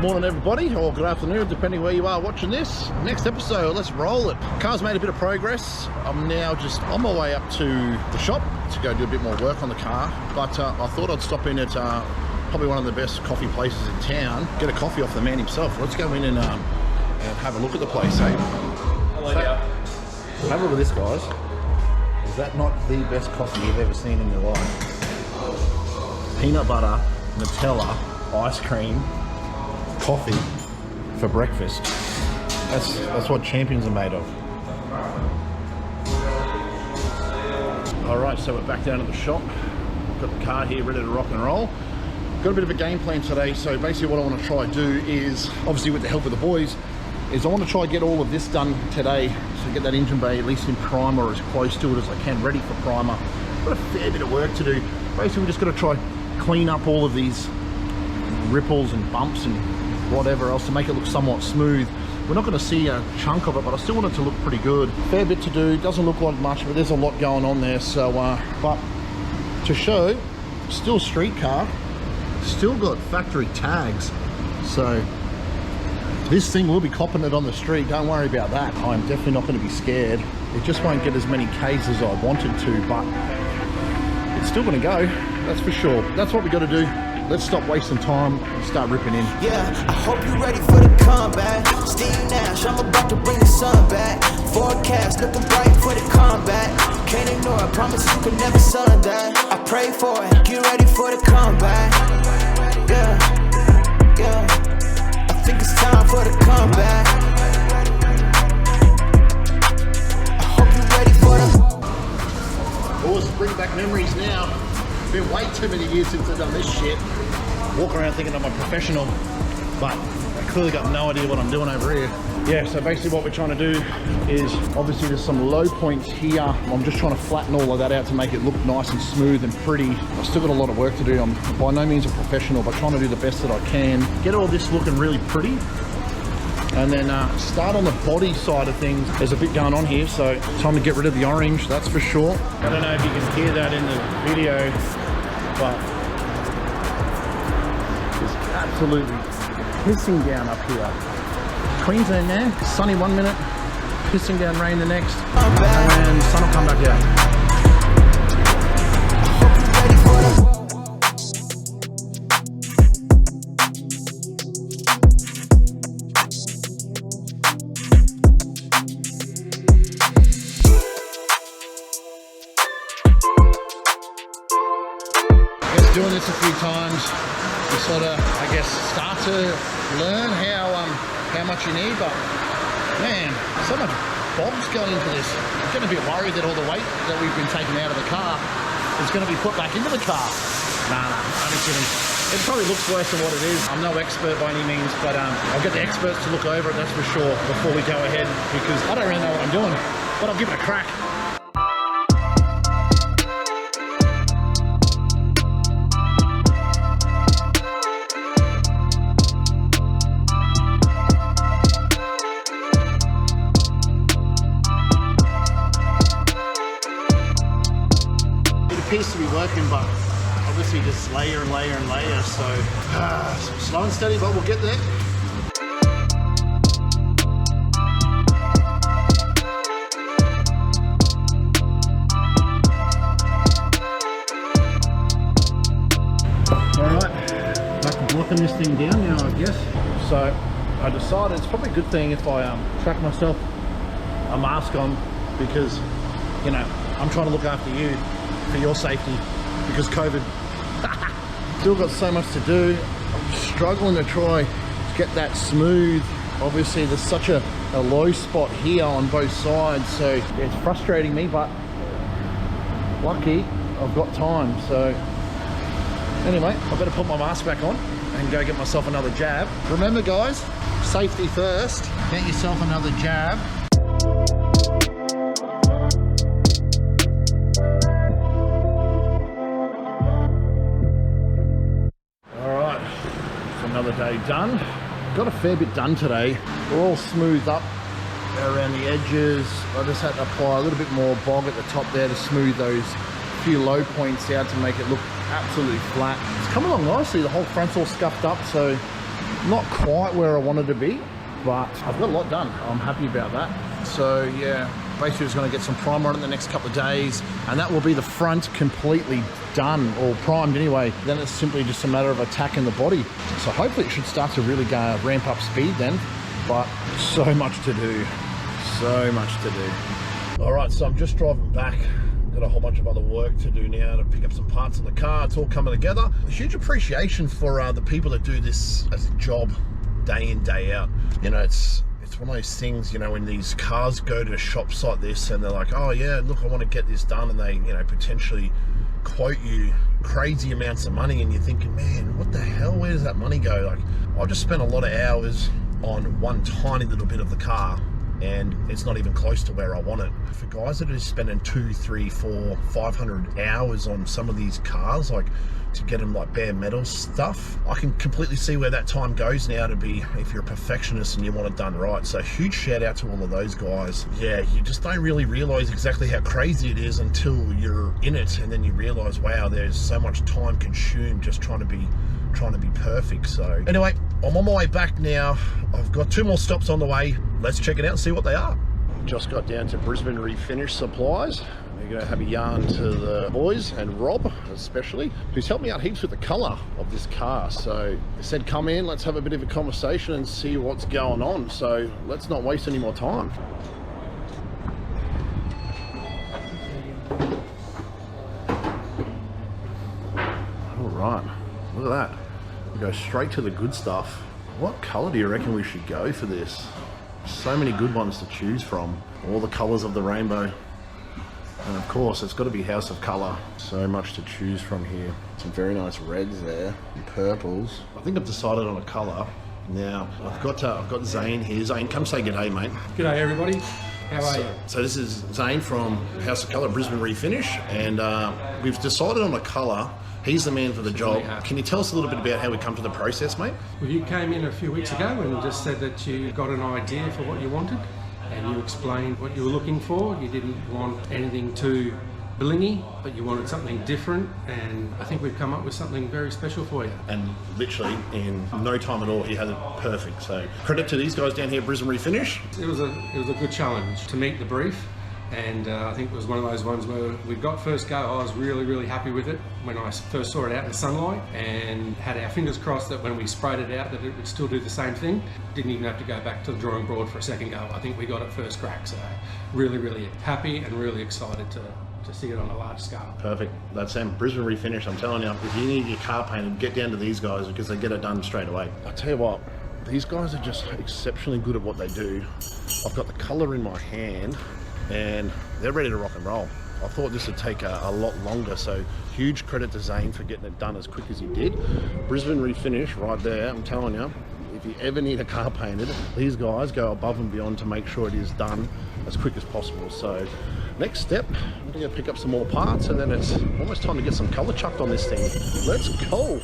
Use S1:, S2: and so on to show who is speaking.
S1: morning everybody, or good afternoon depending where you are watching this. Next episode, let's roll it. Car's made a bit of progress. I'm now just on my way up to the shop to go do a bit more work on the car, but I thought I'd stop in at probably one of the best coffee places in town, get a coffee off the man himself. Let's go in and have a look at the place, eh?
S2: Hello,
S1: So, have a look at this, guys. Is that not the best coffee you've ever seen in your life? Peanut butter, Nutella, ice cream, coffee for breakfast. That's what champions are made of. All right, so we're back down at the shop. Got the car here ready to rock and roll. Got a bit of a game plan today. So basically what I want to try to do is, obviously with the help of the boys, is I want to try to get all of this done today. So get that engine bay at least in primer or as close to it as I can, ready for primer. Got a fair bit of work to do. Basically we just got to try clean up all of these ripples and bumps and whatever else to make it look somewhat smooth. We're not going to see a chunk of it, but I still want it to look pretty good. Fair bit to do, doesn't look like much, but there's a lot going on there. So but to show, still street car, still got factory tags, so this thing will be copping it on the street, don't worry about that. I'm definitely not going to be scared. It just won't get as many Ks as I wanted to, but it's still going to go, that's for sure. That's what we got to do. Let's stop wasting time and start ripping in.
S3: Yeah, I hope you're ready for the comeback. Steve Nash, I'm about to bring the sun back. Forecast looking bright for the comeback. Can't ignore, I promise you can never sun that. I pray for it, get ready for the comeback. Yeah, yeah, I think it's time for the comeback. I hope you're ready for the...
S1: Always bring back memories now. Been way too many years since I've done this shit. Walk around thinking I'm a professional, but I clearly got no idea what I'm doing over here. Yeah, so basically what we're trying to do is, obviously there's some low points here. I'm just trying to flatten all of that out to make it look nice and smooth and pretty. I've still got a lot of work to do. I'm by no means a professional, but trying to do the best that I can. Get all this looking really pretty. And then start on the body side of things. There's a bit going on here, so time to get rid of the orange, that's for sure. I don't know if you can hear that in the video, but it's absolutely pissing down up here. Queensland there, sunny 1 minute, pissing down rain the next, and then sun will come back out. Doing this a few times, you sort of, I guess, start to learn how much you need, but man, so much bob's going into this. I'm getting a bit worried that all the weight that we've been taking out of the car is going to be put back into the car. Nah, only kidding. It probably looks worse than what it is. I'm no expert by any means, but I'll get the experts to look over it, that's for sure, before we go ahead, because I don't really know what I'm doing, but I'll give it a crack. Appears to be working, but obviously just layer and layer and layer, so slow and steady, but we'll get there. Alright, back to blocking this thing down now, I guess. So I decided it's probably a good thing if I track myself a mask on, because, you know, I'm trying to look after you for your safety, because COVID. Still got so much to do. I'm struggling to try to get that smooth. Obviously there's such a low spot here on both sides, so it's frustrating me, but lucky I've got time. So anyway, I better put my mask back on and go get myself another jab. Remember guys, safety first. Get yourself another jab. Another day done. Got a fair bit done today. We're all smoothed up around the edges. I just had to apply a little bit more bog at the top there to smooth those few low points out to make it look absolutely flat. It's come along nicely. The whole front's all scuffed up, so Not quite where I wanted to be, but I've got a lot done. I'm happy about that. So yeah, basically just going to get some primer on it in the next couple of days, and that will be the front completely done, or primed anyway. Then it's simply just a matter of attacking the body. So hopefully it should start to really go ramp up speed then, but so much to do. So much to do. All right, so I'm just driving back. Got a whole bunch of other work to do now to pick up some parts on the car. It's all coming together. A huge appreciation for the people that do this as a job, day in, day out. You know, it's one of those things, you know, when these cars go to shops like this and they're like, oh yeah, look, I want to get this done, and they, you know, potentially quote you crazy amounts of money, and you're thinking, man, what the hell, where does that money go? Like, I've just spent a lot of hours on one tiny little bit of the car, and it's not even close to where I want it. For guys that are spending 200, 300, 400, 500 hours on some of these cars, like to get them like bare metal stuff, I can completely see where that time goes now to be, if you're a perfectionist and you want it done right. So huge shout out to all of those guys. Yeah, you just don't really realize exactly how crazy it is until you're in it, and then you realize, wow, there's so much time consumed just trying to be perfect. So anyway, I'm on my way back now. I've got 2 more stops on the way. Let's check it out and see what they are. Just got down to Brisbane Refinish Supplies. We're going to have a yarn to the boys, and Rob especially, who's helped me out heaps with the colour of this car. So they said, come in, let's have a bit of a conversation and see what's going on. So let's not waste any more time. All right, look at that. We go straight to the good stuff. What colour do you reckon we should go for this? So many good ones to choose from. All the colours of the rainbow. And of course, it's got to be House of Colour. So much to choose from here. Some very nice reds there, and purples. I think I've decided on a colour. Now, I've got Zane here. Zane, come say g'day, mate.
S2: G'day everybody, how are you?
S1: So this is Zane from House of Colour, Brisbane Refinish, and we've decided on a colour. He's the man for the job. Can you tell us a little bit about how we come to the process, mate?
S2: Well, you came in a few weeks ago and just said that you got an idea for what you wanted, and you explained what you were looking for. You didn't want anything too blingy, but you wanted something different, and I think we've come up with something very special for you.
S1: And literally in no time at all, he had it perfect. So credit to these guys down here at Brisbane Refinish.
S2: It was a good challenge to meet the brief, and I think it was one of those ones where we got first go. I was really happy with it when I first saw it out in the sunlight, and had our fingers crossed that when we sprayed it out that it would still do the same thing. Didn't even have to go back to the drawing board for a second go. I think we got it first crack, so really happy and really excited to see it on a large scale. Perfect. That's them. Brisbane Refinish. I'm telling you, if you need your car painted, get down to these guys because they get it done straight away. I tell you what, these guys are just exceptionally good at what they do. I've got the colour in my hand and they're ready to rock and roll. I thought this would take a lot longer, so huge credit to Zane for getting it done as quick as he did. Brisbane Refinish right there, I'm telling you, if you ever need a car painted, these guys go above and beyond to make sure it is done as quick as possible. So next step, I'm gonna pick up some more parts, and then it's almost time to get some colour chucked on this thing. Let's go.